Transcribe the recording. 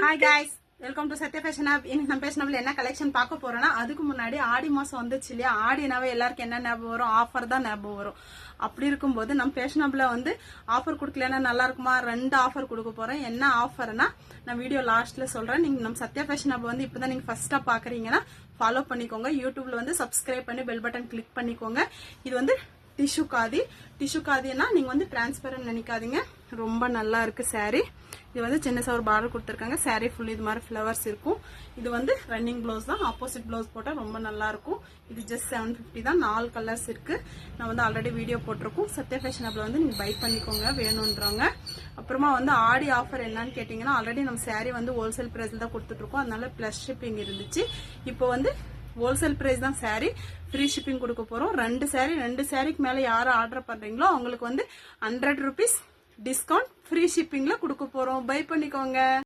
Hi guys, welcome to Sathya fashion app. இன்னைக்கு நம்ம fashionable என்ன கலெக்ஷன் பார்க்க போறோம்னா, அதுக்கு முன்னாடி ஆடி மாசம் வந்துச்சு இல்லையா? ஆடினாவே எல்லாருக்கும் என்ன ஞாபகம் வரும்? ஆஃபர் தான் ஞாபகம் வரும். அப்படி இருக்கும்போது நம்ம ஃபேஷனபிள வந்து ஆஃபர் கொடுக்கலன்னா நல்லா இருக்குமா? 2 ஆஃபர் கொடுக்க போறேன். என்ன ஆஃபர்னா நான் வீடியோ லாஸ்ட்ல சொல்றேன். நீங்க நம்ம சத்யா ஃபேஷன் ஆப் வந்து இப்பதான் நீங்க ஃபர்ஸ்டா பாக்குறீங்கன்னா ஃபாலோ பண்ணிக்கோங்க. யூடியூப்ல வந்து சப்ஸ்கிரைப் பண்ணி பெல் பட்டன் கிளிக் பண்ணிக்கோங்க. இது வந்து டிஷ்யூ காதினா நீங்க வந்து டிரான்ஸ்பரண்ட் நினைக்காதீங்க. ரொம்ப நல்லா இருக்கு சாரி. இது வந்து சின்ன ஒரு பார்டர் கொடுத்துருக்காங்க. சாரி ஃபுல் இது மாதிரி ஃபிளவர்ஸ் இருக்கும். இது வந்து ரன்னிங் ப்ளவுஸ் தான். ஆப்போசிட் ப்ளவுஸ் போட்டா ரொம்ப நல்லா இருக்கும். இது ஜஸ்ட் 750 தான். 4 கலர்ஸ் இருக்கு. நான் வந்து ஆல்ரெடி வீடியோ போட்டிருக்கோம். சத்யா ஃபேஷன் ஆப்ல வந்து நீங்க பை பண்ணிக்கோங்க வேணும்ன்றவங்க. அப்புறமா வந்து ஆடி ஆஃபர் என்னன்னு கேட்டீங்கன்னா, ஆல்ரெடி நம்ம சாரி வந்து ஹோல்சேல் பிரைஸ்ல தான் கொடுத்துட்டு இருக்கோம். அதனால பிளஸ் ஷிப்பிங் இருந்துச்சு. இப்போ வந்து ஹோல்சேல் பிரைஸ் தான் சாரி, ஃப்ரீ ஷிப்பிங் கொடுக்க போறோம். 2 சாரிக்கு மேல யாரு ஆர்டர் பண்றீங்களோ அவங்களுக்கு வந்து 100 rupees டிஸ்கவுண்ட் ஃப்ரீ ஷிப்பிங்ல கொடுக்க போறோம். பை பண்ணிக்கோங்க.